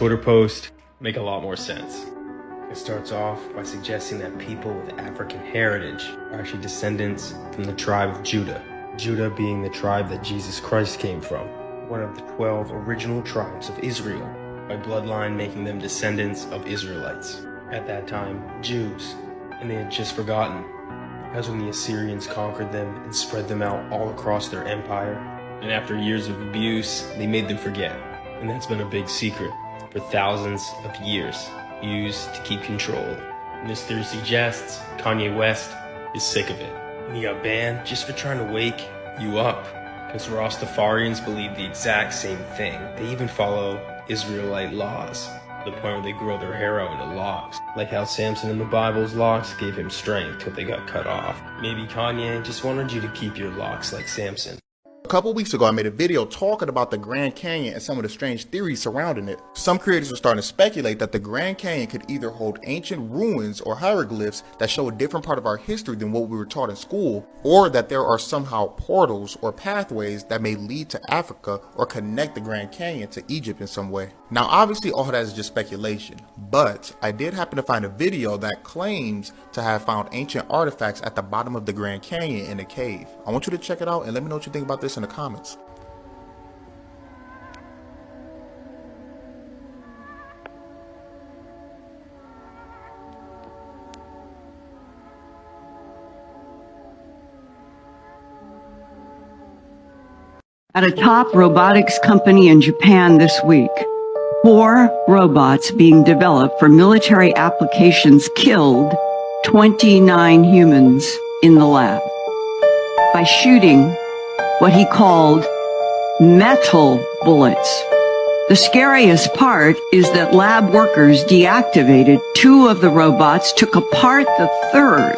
Twitter post make a lot more sense. It starts off by suggesting that people with African heritage are actually descendants from the tribe of Judah. Judah being the tribe that Jesus Christ came from, one of the 12 original tribes of Israel, by bloodline making them descendants of Israelites. At that time, Jews, and they had just forgotten, as when the Assyrians conquered them and spread them out all across their empire, and after years of abuse, they made them forget. And that's been a big secret for thousands of years, used to keep control. And this theory suggests Kanye West is sick of it, and he got banned just for trying to wake you up. Because Rastafarians believe the exact same thing. They even follow Israelite laws, to the point where they grow their hair out into locks. Like how Samson in the Bible's locks gave him strength till they got cut off. Maybe Kanye just wanted you to keep your locks like Samson. A couple weeks ago, I made a video talking about the Grand Canyon and some of the strange theories surrounding it. Some creators were starting to speculate that the Grand Canyon could either hold ancient ruins or hieroglyphs that show a different part of our history than what we were taught in school, or that there are somehow portals or pathways that may lead to Africa or connect the Grand Canyon to Egypt in some way. Now, obviously, all that is just speculation, but I did happen to find a video that claims to have found ancient artifacts at the bottom of the Grand Canyon in a cave. I want you to check it out and let me know what you think about this in the comments. At a top robotics company in Japan this week, 4 robots being developed for military applications killed 29 humans in the lab by shooting what he called metal bullets. The scariest part is that lab workers deactivated 2 of the robots, took apart the 3rd.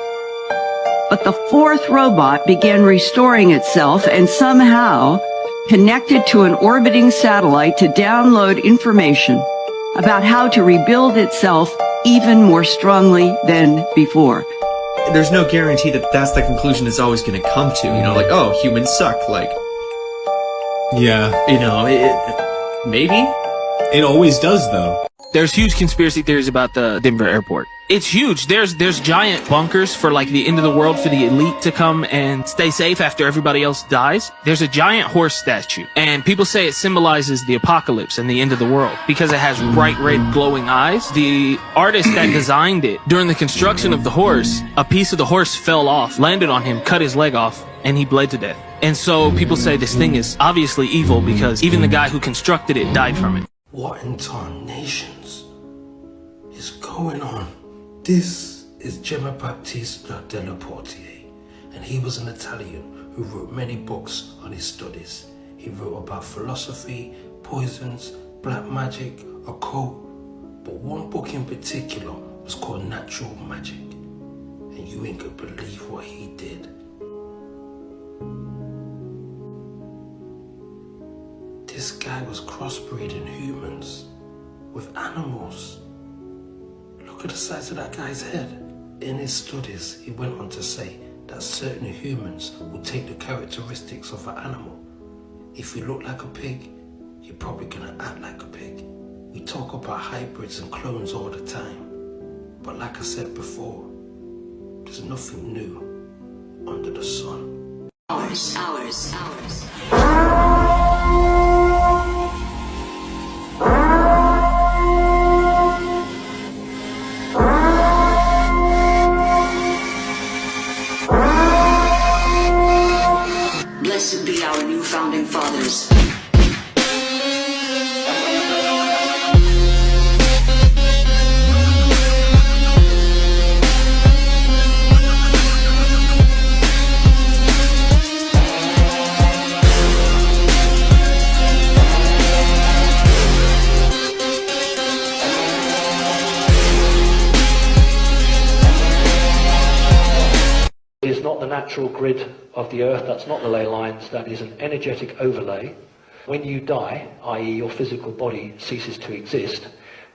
But the 4th robot began restoring itself and somehow connected to an orbiting satellite to download information about how to rebuild itself even more strongly than before. There's no guarantee that that's the conclusion it's always going to come to, you know, like, oh, humans suck, like, yeah, you know, maybe? it always does though. There's huge conspiracy theories about the Denver airport. It's huge. There's giant bunkers for like the end of the world for the elite to come and stay safe after everybody else dies. There's a giant horse statue, and people say it symbolizes the apocalypse and the end of the world because it has bright red glowing eyes. The artist that designed it, during the construction of the horse, a piece of the horse fell off, landed on him, cut his leg off, and he bled to death. And so people say this thing is obviously evil because even the guy who constructed it died from it. What in tarnations is going on? This is Gemma Baptista della Portier, and he was an Italian who wrote many books on his studies. He wrote about philosophy, poisons, black magic, occult, but one book in particular was called Natural Magic, and you ain't gonna believe what he did. This guy was crossbreeding humans with animals. Look at the size of that guy's head. In his studies, he went on to say that certain humans will take the characteristics of an animal. If you look like a pig, you're probably gonna act like a pig. We talk about hybrids and clones all the time, but like I said before, there's nothing new under the sun. Hours. Blessed be our new founding fathers. Is not the natural grid of the earth, that's not the ley lines, that is an energetic overlay. When you die, i.e. your physical body ceases to exist,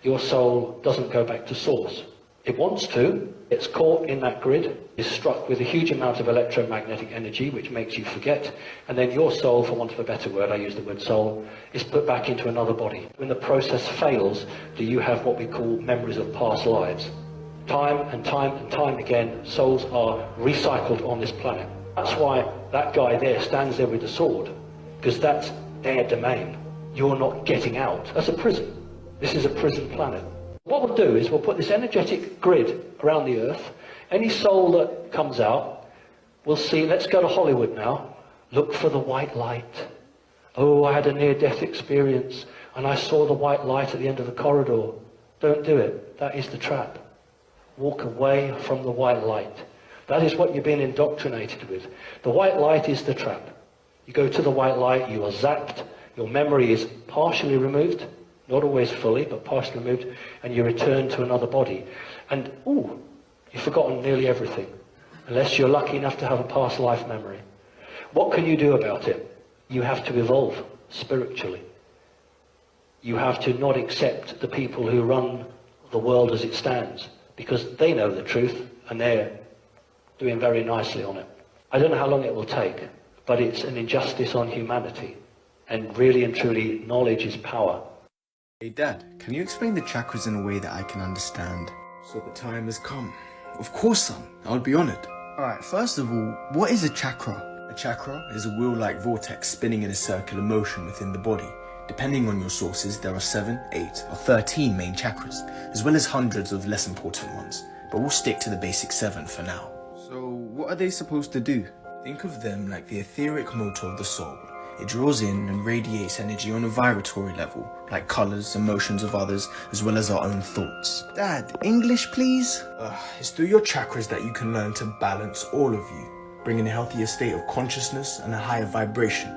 your soul doesn't go back to source. It wants to. It's caught in that grid, is struck with a huge amount of electromagnetic energy, which makes you forget, and then your soul, for want of a better word, I use the word soul, is put back into another body. When the process fails, do you have what we call memories of past lives? Time and time and time again, souls are recycled on this planet. That's why that guy there stands there with the sword, because that's their domain. You're not getting out. That's a prison. This is a prison planet. What we'll do is we'll put this energetic grid around the earth. Any soul that comes out, we'll see, let's go to Hollywood now. Look for the white light. Oh, I had a near-death experience and I saw the white light at the end of the corridor. Don't do it. That is the trap. Walk away from the white light. That is what you're being indoctrinated with. The white light is the trap. You go to the white light, you are zapped, your memory is partially removed, not always fully, but partially removed, and you return to another body. And, ooh, you've forgotten nearly everything, unless you're lucky enough to have a past life memory. What can you do about it? You have to evolve spiritually. You have to not accept the people who run the world as it stands, because they know the truth, and they're doing very nicely on it. I don't know how long it will take, but it's an injustice on humanity. And really and truly, knowledge is power. Hey Dad, can you explain the chakras in a way that I can understand? So the time has come. Of course, son. I'll be on it. Alright, first of all, what is a chakra? A chakra is a wheel-like vortex spinning in a circular motion within the body. Depending on your sources, there are 7, 8, or 13 main chakras, as well as hundreds of less important ones. But we'll stick to the basic 7 for now. So, what are they supposed to do? Think of them like the etheric motor of the soul. It draws in and radiates energy on a vibratory level, like colours, emotions of others, as well as our own thoughts. Dad, English please? It's through your chakras that you can learn to balance all of you, bringing a healthier state of consciousness and a higher vibration.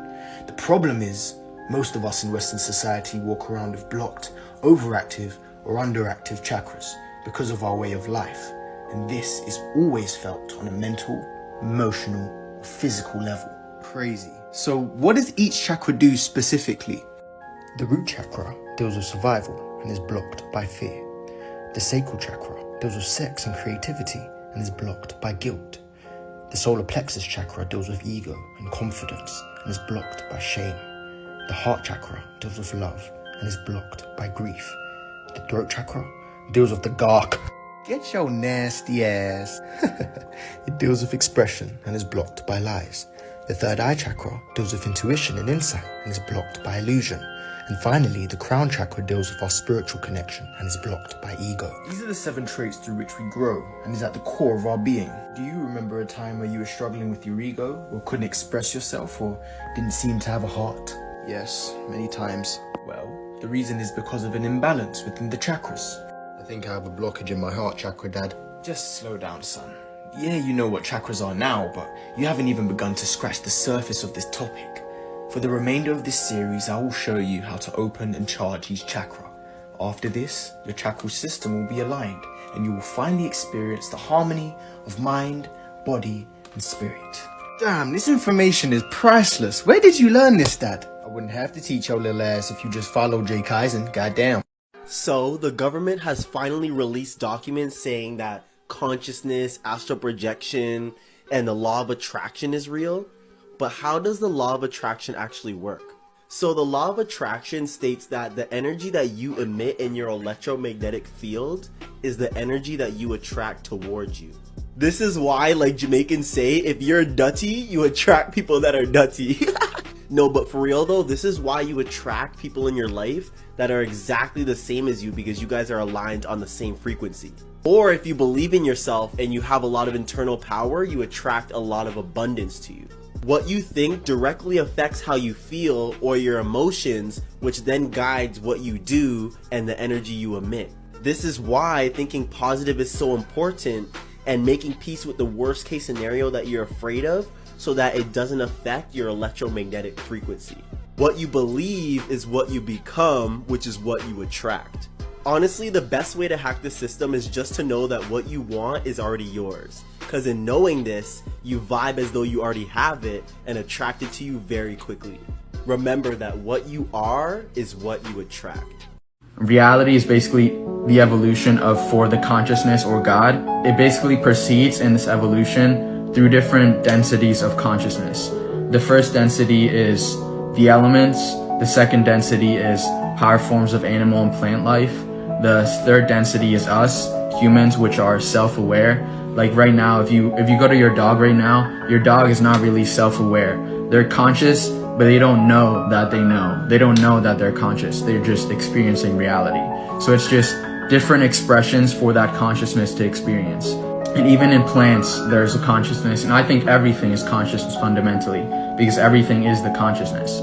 The problem is, most of us in Western society walk around with blocked, overactive, or underactive chakras because of our way of life. And this is always felt on a mental, emotional, or physical level. Crazy. So what does each chakra do specifically? The root chakra deals with survival and is blocked by fear. The sacral chakra deals with sex and creativity and is blocked by guilt. The solar plexus chakra deals with ego and confidence and is blocked by shame. The heart chakra deals with love and is blocked by grief. The throat chakra deals with the gark. Get your nasty ass. It deals with expression and is blocked by lies. The third eye chakra deals with intuition and insight and is blocked by illusion. And finally, the crown chakra deals with our spiritual connection and is blocked by ego. These are the 7 traits through which we grow and is at the core of our being. Do you remember a time where you were struggling with your ego or couldn't express yourself or didn't seem to have a heart? Yes, many times. Well, the reason is because of an imbalance within the chakras. I think I have a blockage in my heart chakra, Dad. Just slow down, son. Yeah, you know what chakras are now, but you haven't even begun to scratch the surface of this topic. For the remainder of this series, I will show you how to open and charge each chakra. After this, your chakra system will be aligned, and you will finally experience the harmony of mind, body, and spirit. Damn, this information is priceless. Where did you learn this, Dad? I wouldn't have to teach your little ass if you just followed Jay Kaizen, goddamn. So, the government has finally released documents saying that consciousness, astral projection, and the law of attraction is real. But how does the law of attraction actually work? So the law of attraction states that the energy that you emit in your electromagnetic field is the energy that you attract towards you. This is why, like Jamaicans say, if you're nutty, you attract people that are nutty. No, but for real though, this is why you attract people in your life that are exactly the same as you, because you guys are aligned on the same frequency. Or if you believe in yourself and you have a lot of internal power, you attract a lot of abundance to you. What you think directly affects how you feel or your emotions, which then guides what you do and the energy you emit. This is why thinking positive is so important and making peace with the worst case scenario that you're afraid of so that it doesn't affect your electromagnetic frequency. What you believe is what you become, which is what you attract. Honestly, the best way to hack the system is just to know that what you want is already yours. Because in knowing this, you vibe as though you already have it and attract it to you very quickly. Remember that what you are is what you attract. Reality is basically the evolution of for the consciousness or God, it basically proceeds in this evolution through different densities of consciousness. The first density is the elements. The second density is higher forms of animal and plant life. The third density is us, humans, which are self-aware. Like right now, if you go to your dog right now, your dog is not really self-aware. They're conscious, but they don't know that they know. They don't know that they're conscious. They're just experiencing reality. So it's just different expressions for that consciousness to experience. And even in plants, there's a consciousness. And I think everything is consciousness fundamentally, because everything is the consciousness.